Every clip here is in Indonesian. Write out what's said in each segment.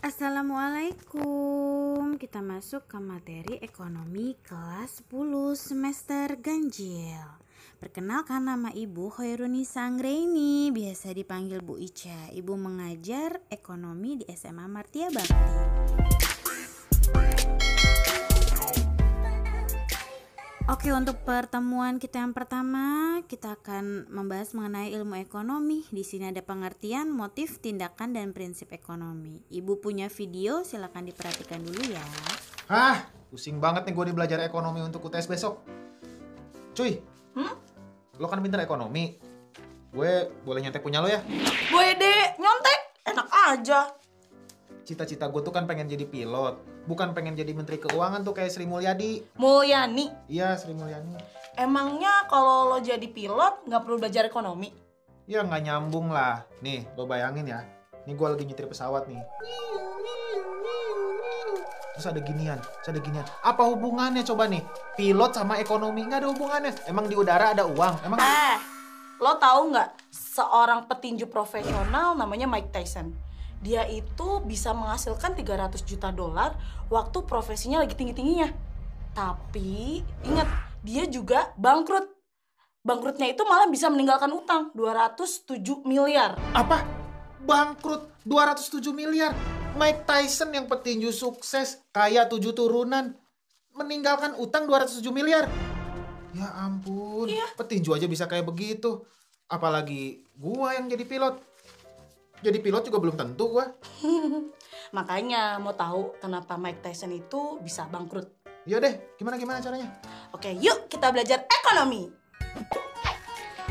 Assalamualaikum. Kita masuk ke materi ekonomi kelas 10 semester ganjil. Perkenalkan, nama Ibu Hoirunisa Anggraini, biasa dipanggil Bu Ica. Ibu mengajar ekonomi di SMA Martia Bakti. Oke, untuk pertemuan kita yang pertama, kita akan membahas mengenai ilmu ekonomi. Di sini ada pengertian, motif, tindakan, dan prinsip ekonomi. Ibu punya video, silakan diperhatikan dulu ya. Pusing banget nih gue di belajar ekonomi untuk UTS besok. Cuy, lo kan pinter ekonomi. Gue boleh nyontek punya lo ya? Boleh deh, nyontek, enak aja. Cita-cita gue tuh kan pengen jadi pilot, bukan pengen jadi menteri keuangan tuh kayak Sri Mulyadi. Mulyani, Iya, Sri Mulyani. emangnya kalau lo jadi pilot nggak perlu belajar ekonomi? Ya nggak nyambung lah. Nih, lo bayangin ya. Nih gue lagi nyetir pesawat nih. Terus ada ginian. Apa hubungannya coba nih? Pilot sama ekonomi nggak ada hubungannya. Emang di udara ada uang? Emang? Lo tahu nggak seorang petinju profesional namanya Mike Tyson? Dia itu bisa menghasilkan 300 juta dolar waktu profesinya lagi tinggi-tingginya. Tapi ingat, dia juga bangkrut. Bangkrutnya itu malah bisa meninggalkan utang 207 miliar. Apa? Bangkrut 207 miliar. Mike Tyson yang petinju sukses, kaya 7 turunan, meninggalkan utang 207 miliar. Ya ampun, petinju aja bisa kayak begitu. Apalagi gua yang jadi pilot. Jadi pilot juga belum tentu gua. Makanya mau tahu kenapa Mike Tyson itu bisa bangkrut? Ya deh, gimana caranya? Oke, yuk kita belajar ekonomi.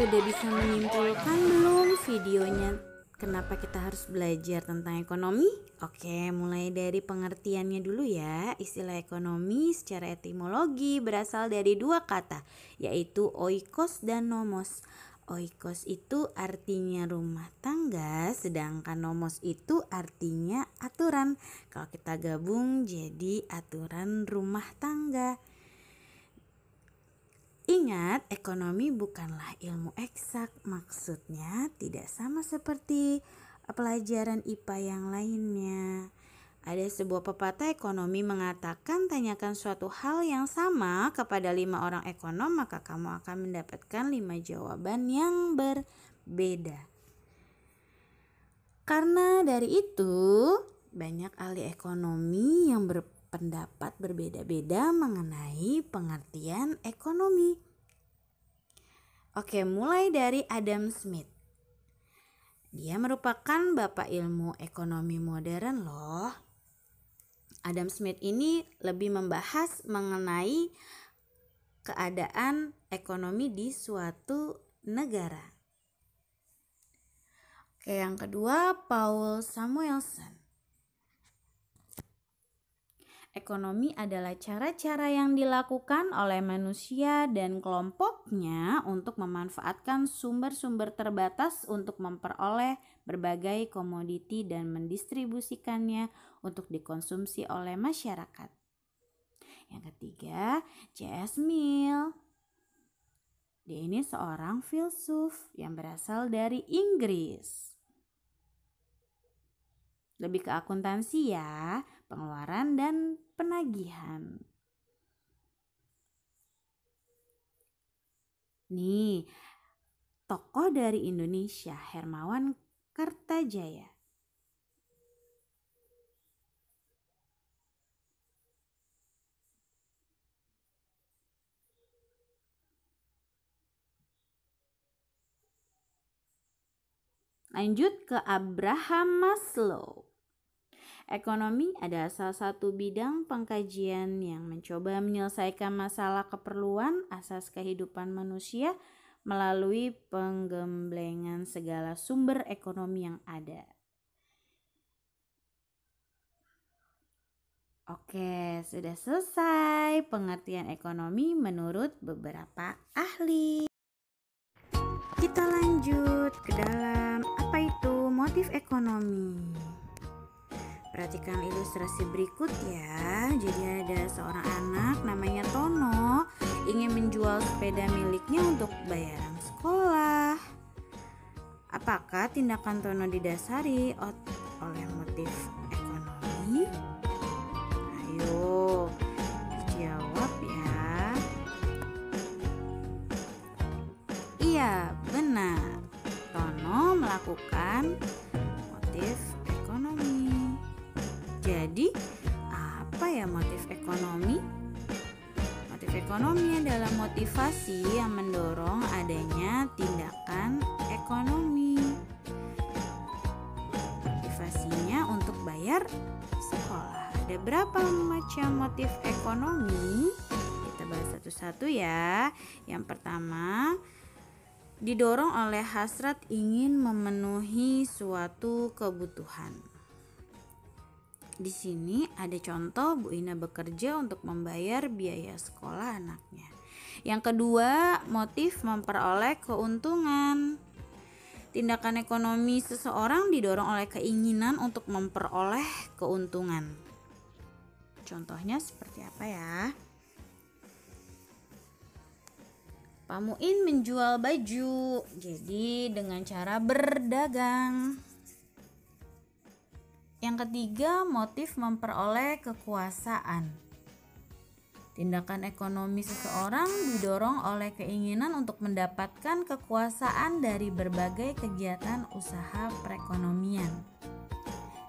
Udah bisa menyimpulkan belum videonya kenapa kita harus belajar tentang ekonomi? Oke, mulai dari pengertiannya dulu ya. Istilah ekonomi secara etimologi berasal dari dua kata, yaitu oikos dan nomos. Oikos itu artinya rumah tangga, sedangkan nomos itu artinya aturan. Kalau kita gabung jadi aturan rumah tangga. Ingat, ekonomi bukanlah ilmu eksak, maksudnya tidak sama seperti pelajaran IPA yang lainnya. Ada sebuah pepatah ekonomi mengatakan, tanyakan suatu hal yang sama kepada 5 orang ekonom, maka kamu akan mendapatkan 5 jawaban yang berbeda. Karena dari itu, banyak ahli ekonomi yang berpendapat berbeda-beda mengenai pengertian ekonomi. Oke, mulai dari Adam Smith. Dia merupakan bapak ilmu ekonomi modern loh. Adam Smith ini lebih membahas mengenai keadaan ekonomi di suatu negara. Oke, yang kedua Paul Samuelson. Ekonomi adalah cara-cara yang dilakukan oleh manusia dan kelompoknya untuk memanfaatkan sumber-sumber terbatas untuk memperoleh berbagai komoditi dan mendistribusikannya untuk dikonsumsi oleh masyarakat. Yang ketiga, C.S. Mill. Dia ini seorang filsuf yang berasal dari Inggris. Lebih ke akuntansi ya, pengeluaran dan penagihan. Nih, tokoh dari Indonesia, Hermawan Kartajaya. Lanjut ke Abraham Maslow. Ekonomi adalah salah satu bidang pengkajian yang mencoba menyelesaikan masalah keperluan asas kehidupan manusia melalui penggemblengan segala sumber ekonomi yang ada. Oke, sudah selesai pengertian ekonomi menurut beberapa ahli. Kita lanjut ke dalam apa itu motif ekonomi. Perhatikan ilustrasi berikut ya. Jadi ada seorang anak namanya Tono ingin menjual sepeda miliknya untuk bayaran sekolah. Apakah tindakan Tono didasari oleh motif ekonomi? Ayo, jawab ya. Iya, benar. Tono melakukan motif ekonomi. Jadi, apa ya motif ekonomi? Motif ekonomi adalah motivasi yang mendorong adanya tindakan ekonomi. Motivasinya untuk bayar sekolah. Ada berapa macam motif ekonomi? Kita bahas satu-satu ya. Yang pertama, didorong oleh hasrat ingin memenuhi suatu kebutuhan. Di sini ada contoh Bu Ina bekerja untuk membayar biaya sekolah anaknya. Yang kedua, motif memperoleh keuntungan. Tindakan ekonomi seseorang didorong oleh keinginan untuk memperoleh keuntungan. Contohnya seperti apa ya? Pak Muin menjual baju, jadi dengan cara berdagang. Yang ketiga, motif memperoleh kekuasaan. Tindakan ekonomi seseorang didorong oleh keinginan untuk mendapatkan kekuasaan dari berbagai kegiatan usaha perekonomian.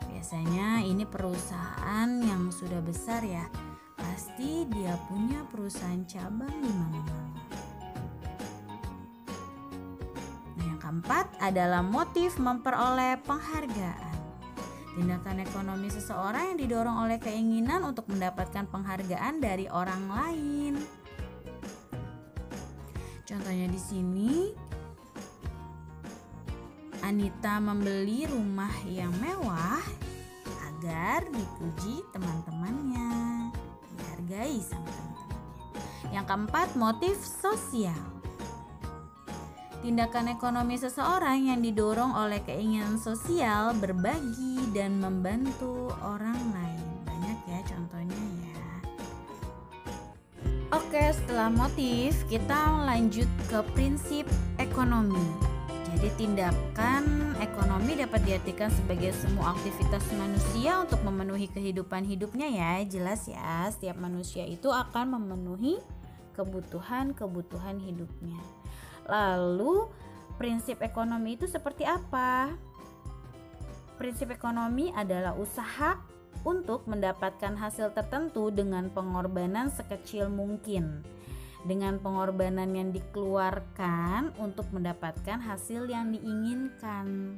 Biasanya ini perusahaan yang sudah besar ya. Pasti dia punya perusahaan cabang di mana-mana. Nah, yang keempat adalah motif memperoleh penghargaan. Tindakan ekonomi seseorang yang didorong oleh keinginan untuk mendapatkan penghargaan dari orang lain. Contohnya di sini, Anita membeli rumah yang mewah agar dipuji teman-temannya, dihargai sama teman-temannya. Yang keempat, motif sosial. Tindakan ekonomi seseorang yang didorong oleh keinginan sosial, berbagi, dan membantu orang lain. Banyak ya contohnya ya. Oke, setelah motif, kita lanjut ke prinsip ekonomi. Jadi tindakan ekonomi dapat diartikan sebagai semua aktivitas manusia untuk memenuhi kehidupan hidupnya ya. Jelas ya, setiap manusia itu akan memenuhi kebutuhan hidupnya. Lalu prinsip ekonomi itu seperti apa? Prinsip ekonomi adalah usaha untuk mendapatkan hasil tertentu dengan pengorbanan sekecil mungkin. Dengan pengorbanan yang dikeluarkan untuk mendapatkan hasil yang diinginkan.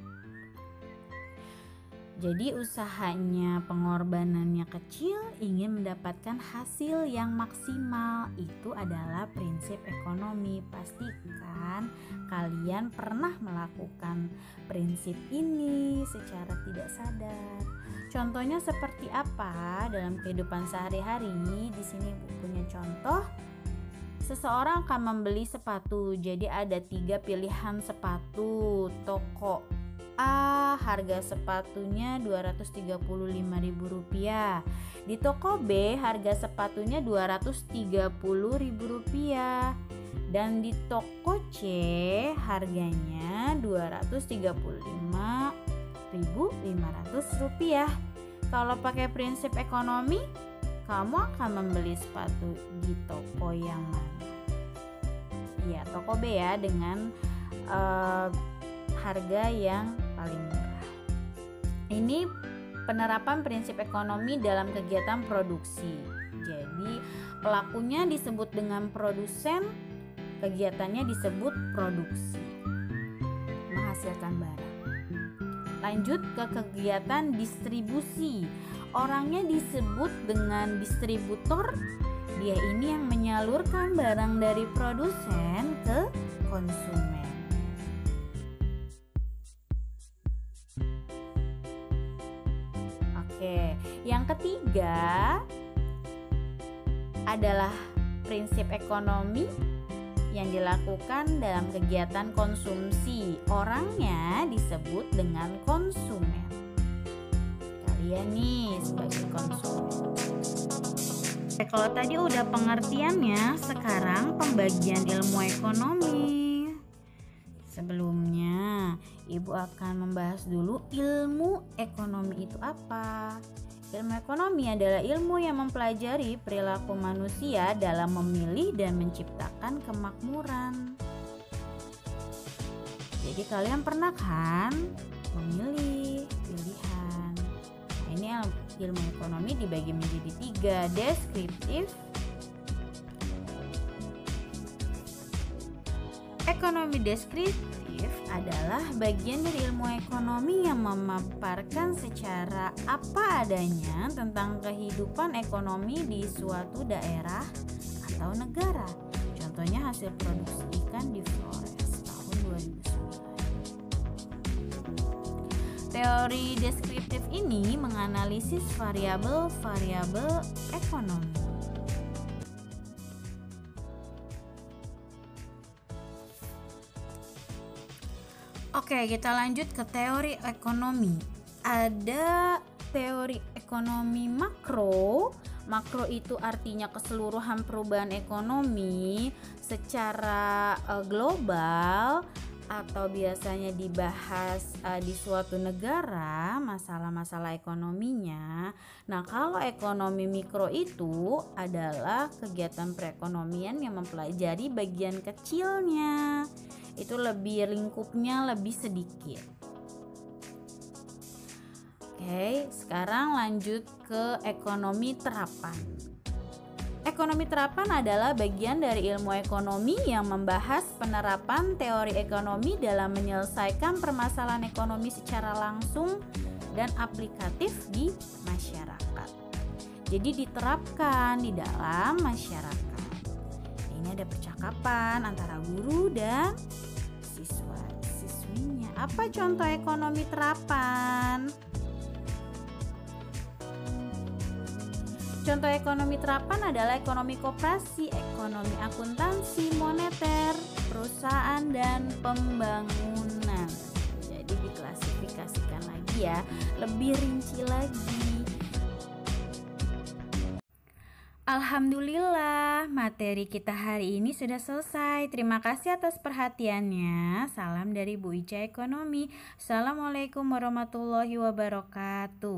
Jadi usahanya pengorbanannya kecil, ingin mendapatkan hasil yang maksimal. Itu adalah prinsip ekonomi. Pastikan kalian pernah melakukan prinsip ini secara tidak sadar. Contohnya seperti apa dalam kehidupan sehari-hari? Di sini punya contoh. Seseorang akan membeli sepatu. Jadi ada 3 pilihan sepatu. Toko A, harga sepatunya Rp235.000. Di toko B, harga sepatunya Rp230.000. Dan di toko C, harganya Rp235.500. Kalau pakai prinsip ekonomi, kamu akan membeli sepatu di toko yang mana? Ya, toko B ya, dengan harga yang paling murah. Ini penerapan prinsip ekonomi dalam kegiatan produksi. Jadi pelakunya disebut dengan produsen, kegiatannya disebut produksi, menghasilkan barang. Lanjut ke kegiatan distribusi. Orangnya disebut dengan distributor. Dia ini yang menyalurkan barang dari produsen ke konsumen. Yang ketiga adalah prinsip ekonomi yang dilakukan dalam kegiatan konsumsi. Orangnya disebut dengan konsumen. Kalian nih sebagai konsumen. Kalau tadi udah pengertiannya, sekarang pembagian ilmu ekonomi. Sebelumnya, Ibu akan membahas dulu ilmu ekonomi itu apa. Ilmu ekonomi adalah ilmu yang mempelajari perilaku manusia dalam memilih dan menciptakan kemakmuran. Jadi kalian pernah kan memilih pilihan? Nah, ini ilmu ekonomi dibagi menjadi 3, deskriptif, ekonomi deskriptif adalah bagian dari ilmu ekonomi yang memaparkan secara apa adanya tentang kehidupan ekonomi di suatu daerah atau negara. Contohnya hasil produksi ikan di Flores tahun 2009. Teori deskriptif ini menganalisis variabel-variabel ekonomi. Oke, kita lanjut ke teori ekonomi. Ada teori ekonomi makro. Makro itu artinya keseluruhan perubahan ekonomi secara global, atau biasanya dibahas di suatu negara masalah-masalah ekonominya. Nah, kalau ekonomi mikro itu adalah kegiatan perekonomian yang mempelajari bagian kecilnya. Itu lebih lingkupnya lebih sedikit. Oke, sekarang lanjut ke ekonomi terapan. Ekonomi terapan adalah bagian dari ilmu ekonomi yang membahas penerapan teori ekonomi dalam menyelesaikan permasalahan ekonomi secara langsung dan aplikatif di masyarakat. Jadi diterapkan di dalam masyarakat. Ini ada percakapan antara guru dan siswinya. Apa contoh ekonomi terapan? Contoh ekonomi terapan adalah ekonomi koperasi, ekonomi akuntansi, moneter, perusahaan, dan pembangunan. Jadi diklasifikasikan lagi ya, lebih rinci lagi. Alhamdulillah, materi kita hari ini sudah selesai. Terima kasih atas perhatiannya. Salam dari Bu Ica Ekonomi. Assalamualaikum warahmatullahi wabarakatuh.